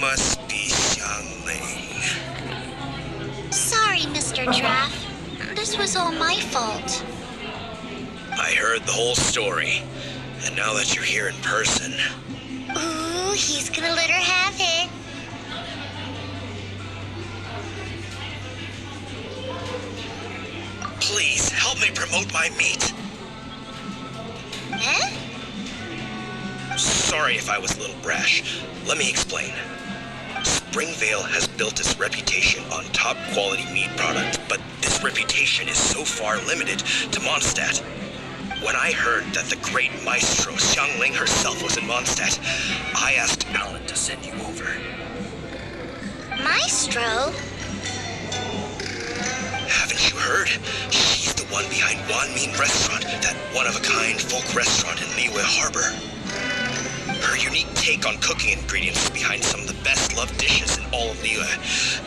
must be Xiangling. Sorry, Mr. Draff. This was all my fault. I heard the whole story, and now that you're here in person... Ooh, he's gonna let her have it. Please, help me promote my meat. Huh? Sorry if I was a little brash. Let me explain. Springvale has built its reputation on top-quality meat products, but this reputation is so far limited to Mondstadt. When I heard that the great maestro Xiangling herself was in Mondstadt, I asked Alan to send you over. Maestro? Haven't you heard? She's the one behind Wan Min Restaurant, that one-of-a-kind folk restaurant in Liyue Harbor. Her unique take on cooking ingredients is behind some of the best-loved dishes in all of Liyue.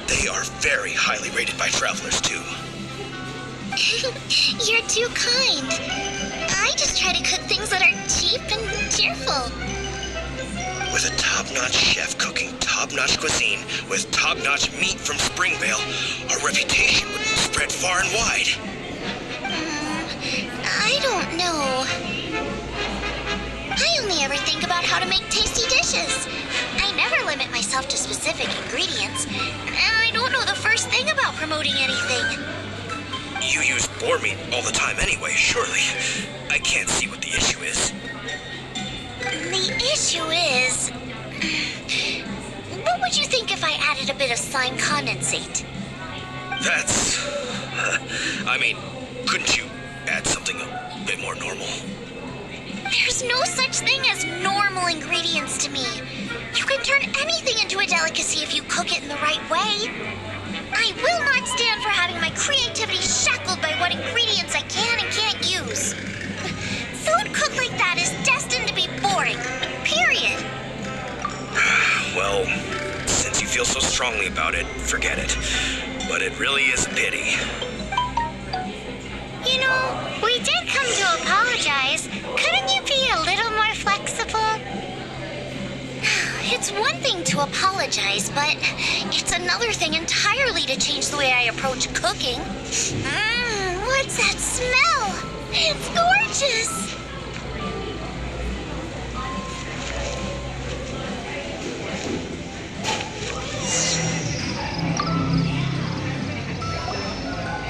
They are very highly rated by travelers, too. You're too kind. I just try to cook things that are cheap and cheerful. With a top-notch chef cooking top-notch cuisine with top-notch meat from Springvale, our reputation would spread far and wide. I don't know. I only ever think about how to make tasty dishes. I never limit myself to specific ingredients, and I don't know the first thing about promoting anything. You use boar meat all the time anyway, surely. I can't see what the issue is. The issue is... What would you think if I added a bit of slime condensate? That's... I mean, couldn't you add something a bit more normal? There's no such thing as normal ingredients to me. You can turn anything into a delicacy if you cook it in the right way. I will not stand for having my creativity shackled by what ingredients I can and can't use. Food cooked like that is destined to be boring. Period. Well, since you feel so strongly about it, forget it. But it really is a pity. You know, we did come to apologize. Couldn't you be a little more flexible? It's one thing to apologize, but it's another thing entirely to change the way I approach cooking. What's that smell? It's gorgeous!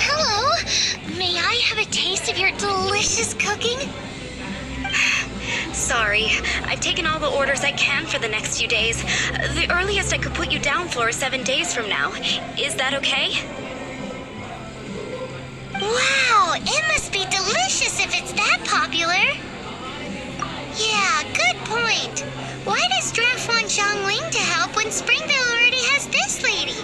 Hello? May I have a taste of your delicious cooking? Sorry, I've taken all the orders I can for the next few days. The earliest I could put you down for is 7 days from now. Is that okay? Wow, it must be delicious if it's that popular. Yeah, good point. Why does Draff want Xiangling to help when Springvale already has this lady?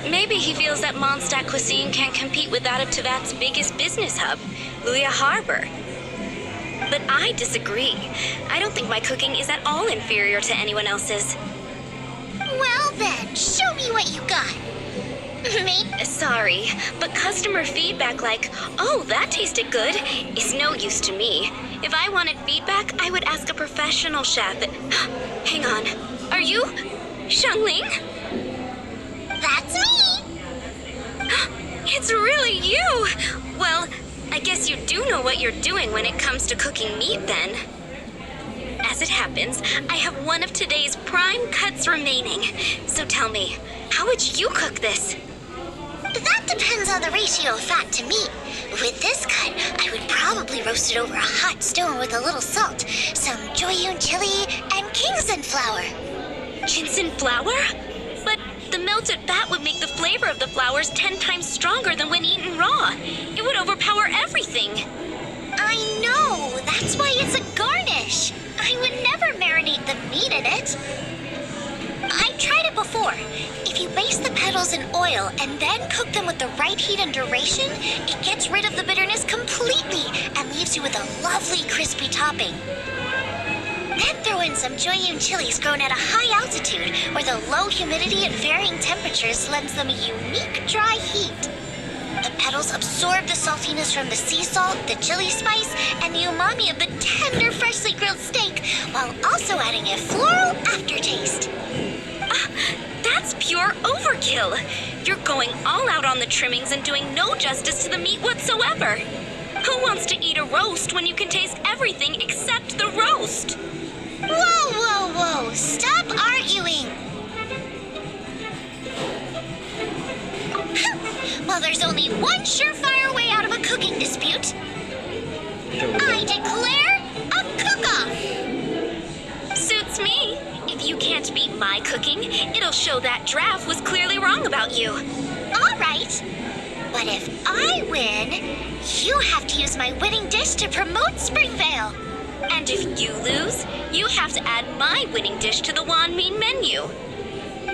Maybe he feels that Mondstadt cuisine can't compete with that of Tevat's biggest business hub, Liyue Harbor. But I disagree. I don't think my cooking is at all inferior to anyone else's. Well then, show me what you got. Sorry, but customer feedback like, "Oh, that tasted good," is no use to me. If I wanted feedback, I would ask a professional chef. Hang on. Are you Xiangling? That's me. It's really you! Well, I guess you do know what you're doing when it comes to cooking meat, then. As it happens, I have one of today's prime cuts remaining. So tell me, how would you cook this? That depends on the ratio of fat to meat. With this cut, I would probably roast it over a hot stone with a little salt, some Joyun chili, and Kingston flour. Ginseng flour? But the melted fat would make the flavor of the flowers 10 times stronger than when eaten raw. It would overpower everything. I know, that's why it's a garnish. I would never marinate the meat in it. I've tried it before. If you baste the petals in oil and then cook them with the right heat and duration, it gets rid of the bitterness completely and leaves you with a lovely crispy topping. Then throw in some Joyun chilies grown at a high altitude where the low humidity and varying temperatures lends them a unique dry heat. The petals absorb the saltiness from the sea salt, the chili spice, and the umami of the tender, freshly grilled steak, while also adding a floral aftertaste. are overkill. You're going all out on the trimmings and doing no justice to the meat whatsoever. Who wants to eat a roast when you can taste everything except the roast? Whoa, whoa, whoa! Stop arguing! Well, there's only one surefire way out of a cooking dispute. I declare a cook-off! Suits me. If you can't beat my cooking, it'll show that Draft was clearly wrong about you. All right. But if I win, you have to use my winning dish to promote Springvale. And if you lose, you have to add my winning dish to the Wan Mean menu.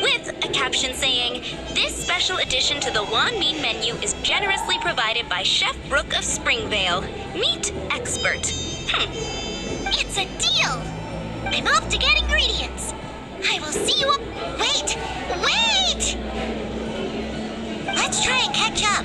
With a caption saying, "This special addition to the Wan Mean menu is generously provided by Chef Brooke of Springvale, meat expert." It's a deal. I'm off to get ingredients. I will see you up. Wait! Wait! Let's try and catch up.